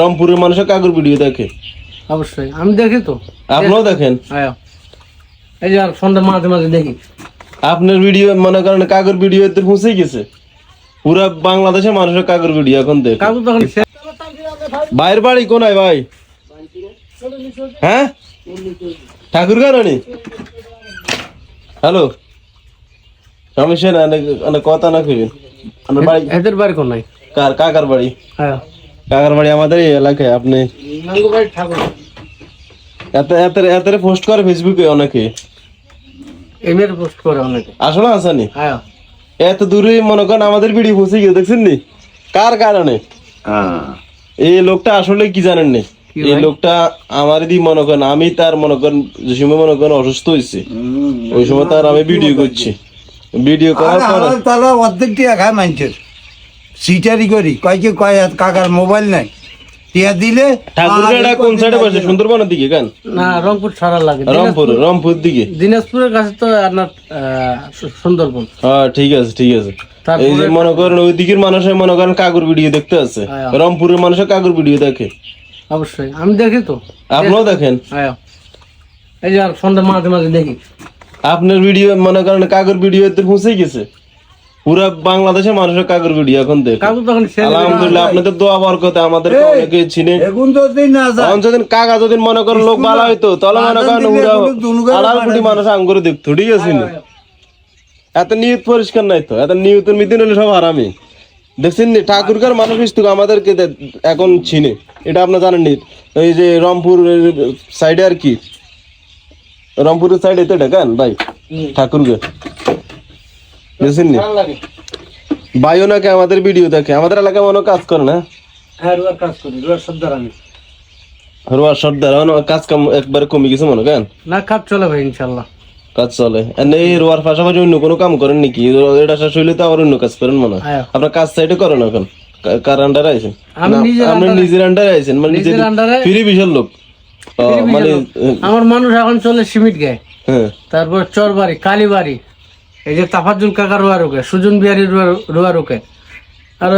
রংপুরের মানুষের কাগর ভিডিও দেখে? অবশ্যই আমি দেখি তো। আপনিও দেখেন? হ্যাঁ, এই যে আর ফোনটা মাঝে মাঝে দেখি। আপনার ভিডিও মনে করেন কাগর ভিডিও এতে পৌঁছে গেছে, পুরা বাংলাদেশের মানুষের কাগর ভিডিও এখন দেখে। কাগজ তখন ভাইয়ের বাড়ি কোনায় ভাই? হ্যাঁ, ঠাকুরগাঁও রানি। হ্যালো, সমস্যা না, কথা না কইবেন। আপনার বাড়ি? এদের বাড়ি কোন নাই। কাকার বাড়ি? হ্যাঁ, কাকার বাড়ি আমাদের এই এলাকায়। আপনি ঠাকুর এত পোস্ট করে ফেসবুকে অনেকে, এমএর পোস্ট করে অনেকে। আসলে আসানি হ্যাঁ, এত দূরে মনে করেন আমাদের ভিডিও পৌঁছে গিয়ে দেখছেন নি? কার কারণে? এই লোকটা আসলে কি জানেন নি? এই লোকটা আমার দি মনে করেন, আমি তার মনে করেন যে সময় মনে করেন অসুস্থ হয়েছে, ওই সময় তার আমি ভিডিও করছি। ভিডিও করার পর তারা অর্ধেক টিয়া খায় মানুষের সিটারি করি, কয় কাকার মোবাইল নাই, টিয়া দিলে। ঠাকুরগাঁওটা কোন সাইডে বসে? সুন্দরবনের দিকে? কেন না, রংপুর ছাড়া লাগে। রংপুর দিকে, দিনাজপুরের কাছে তো আপনার সুন্দরবন। হ্যাঁ, ঠিক আছে ঠিক আছে। এই যে মনে করেন ওই দিকের মানুষের মনে করেন কাগর ভিডিও দেখতে আছে, রংপুরের মানুষের কাগর ভিডিও দেখে? অবশ্যই আমি দেখি তো। আপনিও দেখেন? হ্যাঁ, এই যে আর ফোনটা মাঝে মাঝে দেখি। আপনার ভিডিও মনে করেন কাগর ভিডিও এতে পৌঁছে গেছে, পুরা বাংলাদেশের মানুষের কাগর ভিডিও এখন দেখে। কাগজ তখন আলহামদুলিল্লাহ, আপনাদের দোয়া বরকতে আমাদের অনেকে চিনে। এখন যদি না যায়, যদি কাকা যদি মনে করেন লোক ভালো হইতো, তাহলে মনে করেন আড়াল কোটি মানুষ আঙ্গুরে দেখতো, ঠিক আছে না? এত নিয়ত পরিষ্কার নাই তো, এত নিয়তের মিদিন হলে সব হারামি। দেখছেন নি ঠাকুরগাঁওর মানুষ আমাদেরকে এখন চিনে, এটা আপনার জানেন নি? এই যে রংপুর সাইডে আর কি, রংপুরের সাইডে তো এটা কেন ভাই ঠাকুরগাঁও, দেখছেন নি? ভাইও নাকি আমাদের ভিডিও দেখে, আমাদের এলাকায় মনে কাজ করে না? হ্যাঁ, রুয়ার কাজ করি, রুয়ার সর্দার আমি। রুয়ার সর্দার কাজ কাম একবারে কমে গেছে মনে কেন? না, কাজ চলে ভাই, ইনশাল্লাহ কাজ চলে। এই রুয়ার পাশাপাশি অন্য কোনো কাম করেন নাকি? এটা শেষ হইলে তো আবার অন্য কাজ করেন মনে হয়। আপনার কাজ সাইডে করেন এখন? কার আন্ডারে আছেন? আপনি নিজের আন্ডারে আছেন, মানে নিজের ফ্রি বিশাল লোক মানে। আমার মানুষ এখন চলে সিমিট গায়ে, হ্যাঁ, তারপর চরবাড়ি, কালীবাড়ি, এই যে তাফাজুল কাকা রুয়া রুকে, সুজন বিহারি রুয়া রুকে, আর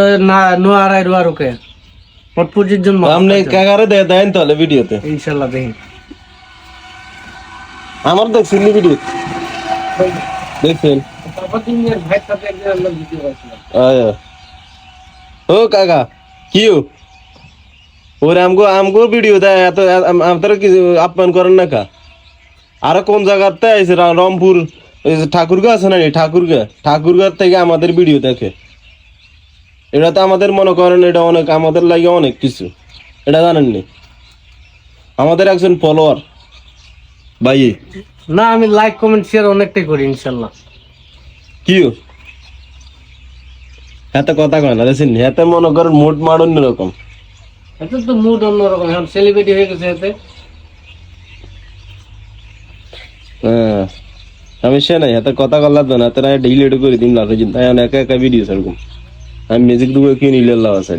নোয়ারাই রুয়া রুকে, মোট 25 জন। আপনি কাকারে দেন তাহলে ভিডিওতে? ইনশাল্লাহ দেখি। আমার দেখছেন ভিডিও? দেখছেন? ও কাকা কি ওরে আমগো ভিডিও দেয় এত, আপনারা কি আপ্যায়ন করেন না কা? আরো কোন জায়গাতে আইছে? রংপুর ঠাকুরগাঁও আছে না? ঠাকুরগাঁও থেকে আমাদের ভিডিও দেখে। এটা তো আমাদের মনে করেন এটা অনেক আমাদের লাগে অনেক কিছু, এটা জানেননি? আমাদের একজন ফলোয়ার ভাই। না, আমি লাইক কমেন্ট শেয়ার অনেকটাই করি ইনশাল্লাহ। কি এত কথা কয় না, দেখছেন? এতে মনে করেন মুড মার অন্যরকম। এতে তো মুড অন্যরকম, এখন সেলিব্রিটি হয়ে গেছে এতে। হ্যাঁ, সমস্যা নাই, এত কথা কল্লার না, এত ডিলিট করে দিন লাভ চিন্তা। একা একা ভিডিও সেরকম আমি মিউজিক দুটো কি নিলে লাভ আছে।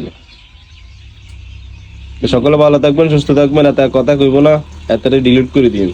সকলে ভালো থাকবেন, সুস্থ থাকবেন, এত কথা কইব না, এতটাই ডিলিট করে দিন।